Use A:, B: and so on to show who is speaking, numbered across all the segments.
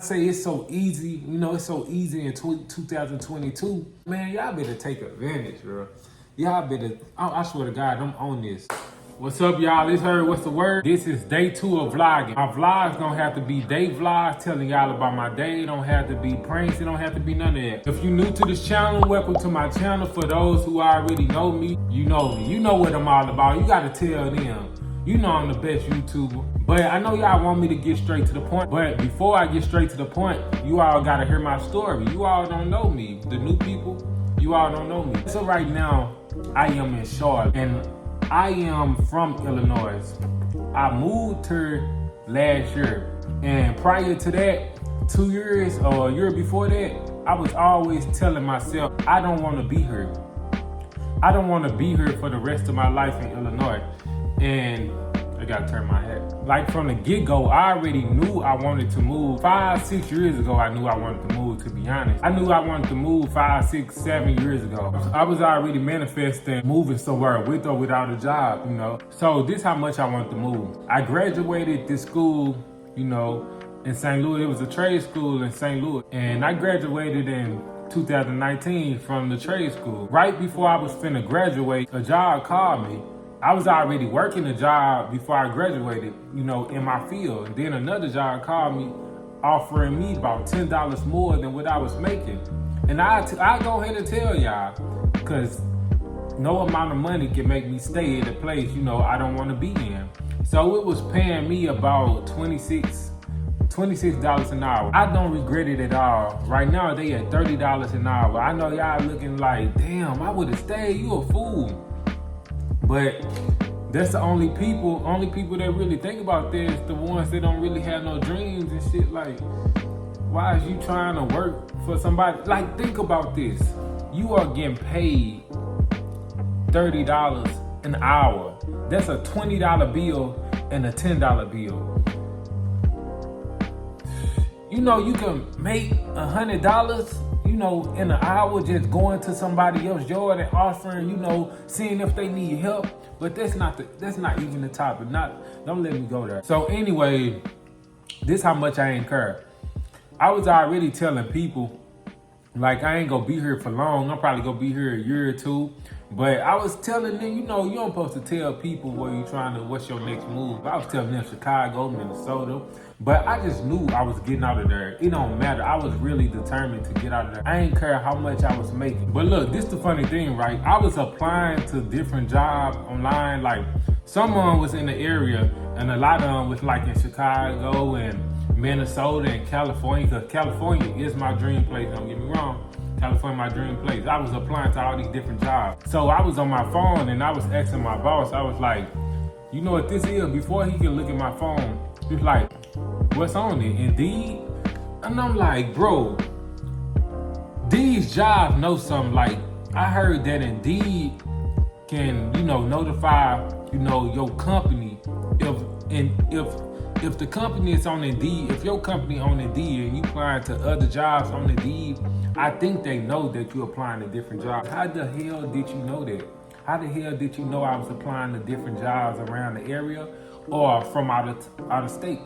A: I say it's so easy, it's so easy in 2022. Man, y'all better take advantage, bro. Y'all better, I swear to God, I'm on this. What's up, y'all? It's Herb. What's the word? This is day 2 of vlogging. My vlogs don't have to be day vlogs telling y'all about my day. It don't have to be pranks. It don't have to be none of that. If you're new to this channel, welcome to my channel. For those who already know me, you know me. You know what I'm all about. You gotta tell them. You know I'm the best YouTuber. But I know y'all want me to get straight to the point. But before I get straight to the point, you all gotta hear my story. You all don't know me. The new people, you all don't know me. So right now, I am in Charlotte. And I am from Illinois. I moved here last year. And prior to that, 2 years or a year before that, I was always telling myself, I don't want to be here. I don't want to be here for the rest of my life in Illinois. And I gotta turn my head. Like from the get-go, I already knew I wanted to move. 5-6 years ago, I knew I wanted to move, to be honest. I knew I wanted to move 5, 6, 7 years ago. I was already manifesting moving somewhere with or without a job, So this is how much I wanted to move. I graduated this school, in St. Louis. It was a trade school in St. Louis. And I graduated in 2019 from the trade school. Right before I was finna graduate, a job called me. I was already working a job before I graduated, in my field. And then another job called me offering me about $10 more than what I was making. And I go ahead and tell y'all, because no amount of money can make me stay at a place, I don't want to be in. So it was paying me about $26 an hour. I don't regret it at all. Right now, they at $30 an hour. I know y'all looking like, damn, I would have stayed, you a fool. But that's the only people that really think about this, the ones that don't really have no dreams and shit. Like, why is you trying to work for somebody? Like, think about this. You are getting paid $30 an hour. That's a $20 bill and a $10 bill. You can make $100, in an hour just going to somebody else's yard and offering, seeing if they need help. But that's not even the topic. Don't let me go there. So anyway, this how much I ain't care. I was already telling people, like, I ain't gonna be here for long. I'm probably gonna be here a year or two. But I was telling them, you don't supposed to tell people what's your next move. I was telling them Chicago, Minnesota. But I just knew I was getting out of there. It don't matter. I was really determined to get out of there. I ain't care how much I was making. But look, this the funny thing, right? I was applying to different jobs online. Like, someone was in the area, and a lot of them was like in Chicago and Minnesota and California. Because California is my dream place, don't get me wrong. California, my dream place. I was applying to all these different jobs. So I was on my phone and I was asking my boss, I was like, you know what this is? Before he can look at my phone, he was like, what's on it? Indeed? And I'm like, bro, these jobs know something. Like, I heard that Indeed can, notify, your company if the company is on Indeed, if your company on Indeed and you applying to other jobs on Indeed, I think they know that you're applying to different jobs. How the hell did you know that? How the hell did you know I was applying to different jobs around the area or from out of state?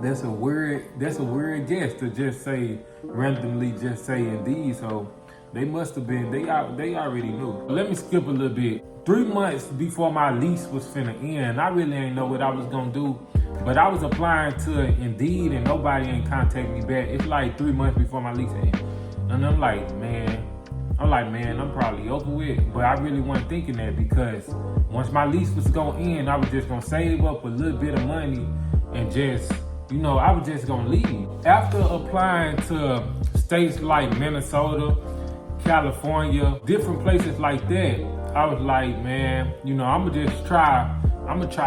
A: That's a weird guess to just say randomly, just say Indeed. So they must have been, they already knew. Let me skip a little bit. 3 months before my lease was finna end, I really ain't know what I was gonna do. But I was applying to Indeed and nobody ain't contact me back. It's like 3 months before my lease ended. And I'm like, man, I'm probably over with. But I really wasn't thinking that, because once my lease was gonna end, I was just gonna save up a little bit of money and just, I was just gonna leave. After applying to states like Minnesota, California, different places like that, I was like, man, I'm gonna try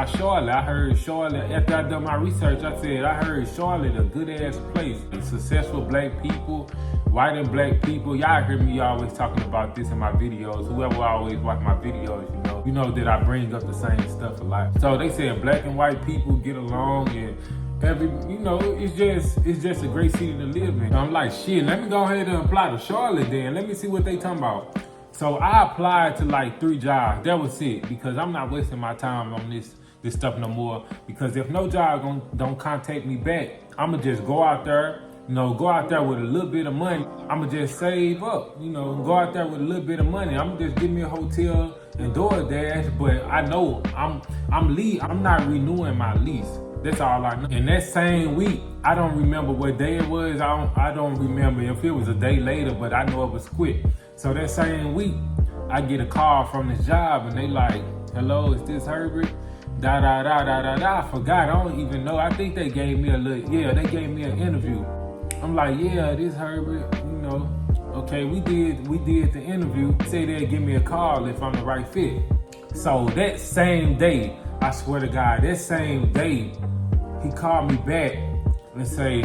A: Charlotte. I heard Charlotte, after I done my research, I heard Charlotte a good ass place. Successful black people, white and black people. Y'all hear me always talking about this in my videos. Whoever always watch my videos, you know that I bring up the same stuff a lot. So they said black and white people get along, and it's just a great city to live in. I'm like, shit, let me go ahead and apply to Charlotte then. Let me see what they talking about. So I applied to like 3 jobs. That was it, because I'm not wasting my time on this stuff no more. Because if no job don't contact me back, I'ma just go out there, go out there with a little bit of money. I'ma just save up, go out there with a little bit of money. I'ma just give me a hotel and DoorDash, but I know I'm not renewing my lease. That's all I know. And that same week, I don't remember what day it was. I don't remember if it was a day later, but I know it was quick. So that same week, I get a call from this job and they like, hello, is this Herbert? Da da da da da da. I forgot. I don't even know. I think they gave me they gave me an interview. I'm like, yeah, this Herbert, Okay, we did the interview. Say they'd give me a call if I'm the right fit. So that same day, I swear to God, that same day, he called me back and say,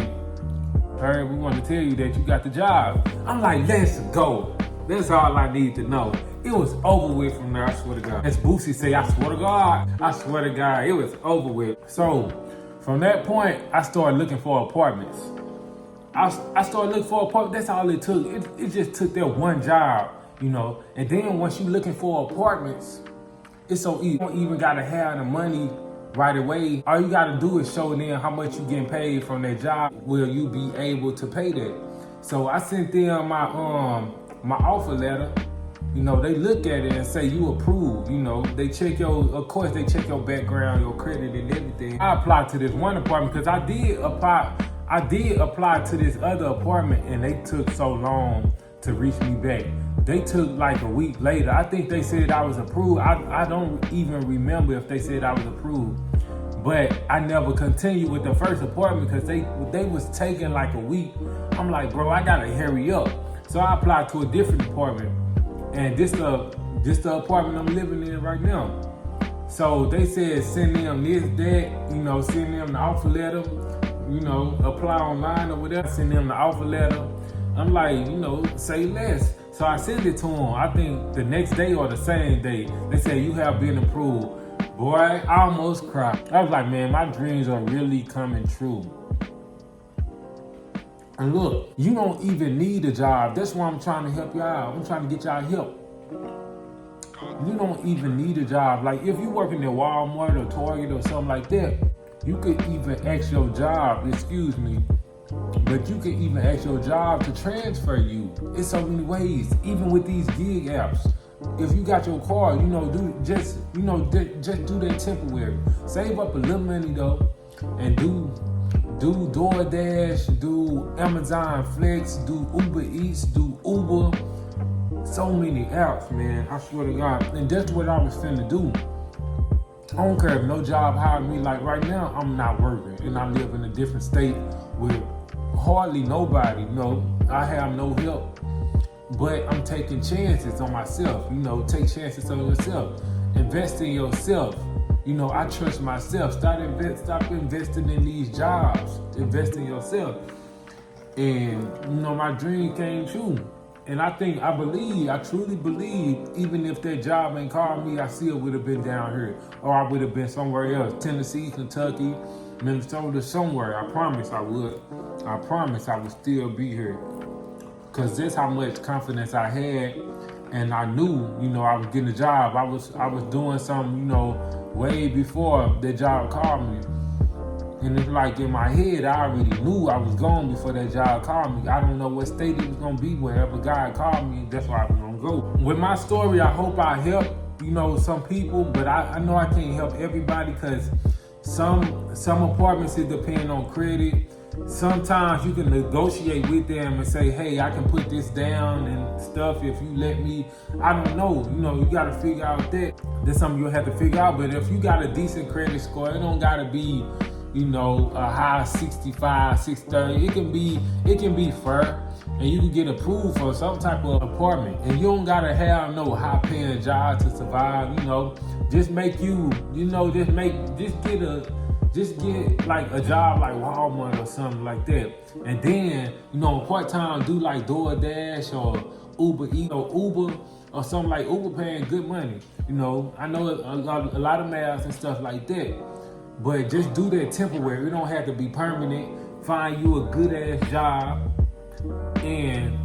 A: Herb, we want to tell you that you got the job. I'm like, let's go. That's all I need to know. It was over with from there, I swear to God. As Boosie say, I swear to God, it was over with. So from that point, I started looking for apartments. I started looking for apartments. That's all it took. It just took that one job, And then once you're looking for apartments, it's so easy. You don't even gotta have the money right away. All you gotta do is show them how much you getting paid from that job. Will you be able to pay that? So I sent them my offer letter. They look at it and say you approved. They check of course they check your background, your credit and everything. I applied to this one apartment because I did apply to this other apartment and they took so long to reach me back. They took like a week later. I think they said I was approved. I don't even remember if they said I was approved. But I never continued with the first apartment because they was taking like a week. I'm like, bro, I gotta hurry up. So I applied to a different apartment. And this the apartment I'm living in right now. So they said send them this, that, send them the offer letter, apply online or whatever, send them the offer letter. I'm like, say less. So I sent it to them, I think the next day or the same day. They said, you have been approved. Boy, I almost cried. I was like, man, my dreams are really coming true. And look, you don't even need a job. That's why I'm trying to help you out. I'm trying to get y'all help. You don't even need a job. Like if you working at Walmart or Target or something like that, you could even ask your job, but you can even ask your job to transfer you. It's so many ways, even with these gig apps. If you got your car, just do that temporary. Save up a little money though, and do DoorDash, do Amazon Flex, do Uber Eats, do Uber. So many apps, man. I swear to God. And that's what I was finna do. I don't care if no job hired me. Like right now, I'm not working, and I live in a different state with hardly nobody. I have no help, but I'm taking chances on myself. Take chances on yourself. Invest in yourself. I trust myself. Stop investing in these jobs. Invest in yourself. And my dream came true. And I truly believe, even if that job ain't called me, I still would have been down here. Or I would have been somewhere else. Tennessee, Kentucky, Minnesota, somewhere. I promise I would. I promise I would still be here. Because that's how much confidence I had. And I knew, I was getting a job. I was doing something, way before the job called me. And it's like in my head, I already knew I was going before that job called me. I don't know what state it was going to be. Wherever God called me, that's where I was going to go. With my story, I hope I help, some people. But I know I can't help everybody because some apartments, it depends on credit. Sometimes you can negotiate with them and say, hey, I can put this down and stuff if you let me. I don't know. You got to figure out that. That's something you'll have to figure out. But if you got a decent credit score, it don't got to be, a high 65, 630. It can be fair. And you can get approved for some type of apartment. And you don't got to have no high paying job to survive, Just make just get like a job like Walmart or something like that. And then, part-time do like DoorDash or Uber Eats or Uber or something like Uber paying good money. I know a lot of math and stuff like that. But just do that temporary. It don't have to be permanent. Find you a good ass job. And,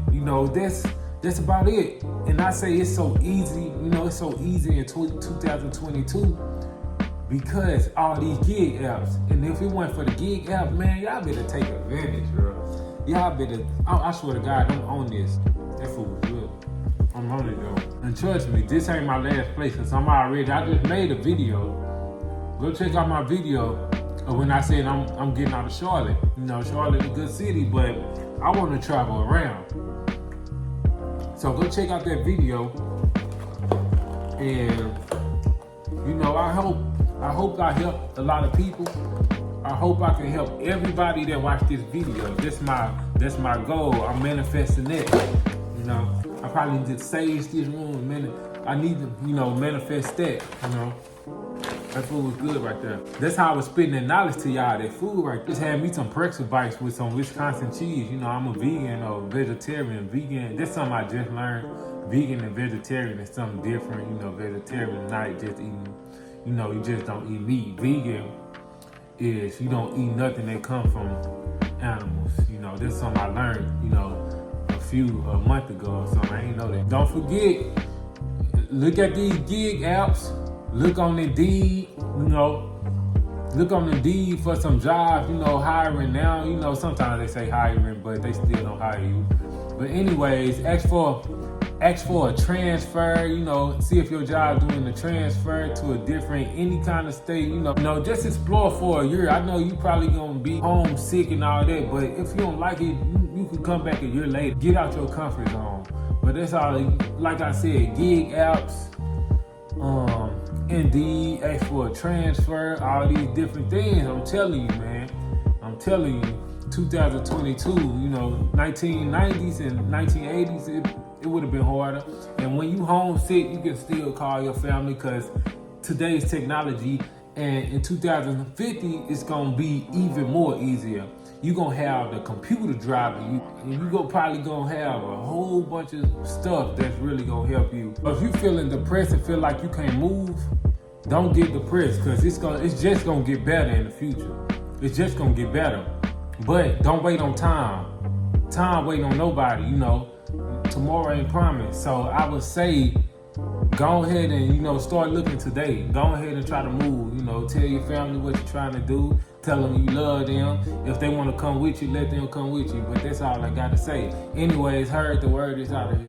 A: that's about it. And I say it's so easy, it's so easy in 2022. because all these gig apps. And if it wasn't for the gig app, man, y'all better take advantage, bro. Y'all better, I swear to God, I'm on this. That food was good. I'm on it though. And trust me, this ain't my last place, cause I just made a video. Go check out my video of when I said I'm getting out of Charlotte. You know, Charlotte is a good city, but I want to travel around. So go check out that video. And you know, I hope I help a lot of people. I hope I can help everybody that watch this video. That's my goal. I'm manifesting it. You know, I probably need to sage this room. I need to, you know, manifest that. You know, that food was good right there. That's how I was spitting that knowledge to y'all. That food right there. Just had me some pretzel bites with some Wisconsin cheese. You know, I'm a vegan or vegetarian. Vegan. That's something I just learned. Vegan and vegetarian is something different. You know, vegetarian is not just eating. You know, you just don't eat meat. Vegan is you don't eat nothing that comes from animals. You know, that's something I learned, you know, a month ago or something. I ain't know that. Don't forget, look at these gig apps. Look on Indeed, you know. Look on Indeed for some jobs, you know, hiring now. You know, sometimes they say hiring, but they still don't hire you. But anyways, ask for a transfer, you know, see if your job doing the transfer to a different, any kind of state, you know, just explore for a year. I know you probably gonna be homesick and all that, but if you don't like it, you can come back a year later. Get out your comfort zone. But that's all, like I said, gig apps, Indeed, ask for a transfer, all these different things. I'm telling you, man. I'm telling you, 2022, you know, 1990s and 1980s, it would have been harder. And when you homesick, you can still call your family because today's technology, and in 2050, it's gonna be even more easier. You're gonna have the computer driving you, and you're probably gonna have a whole bunch of stuff that's really gonna help you. But if you're feeling depressed and feel like you can't move, don't get depressed because it's just gonna get better in the future. It's just gonna get better. But don't wait on time. Time waiting on nobody, you know. Tomorrow ain't promised. So I would say go ahead and, you know, start looking today. Go ahead and try to move. You know, tell your family what you're trying to do. Tell them you love them. If they want to come with you, let them come with you. But that's all I got to say. Anyways, heard the word is out of here.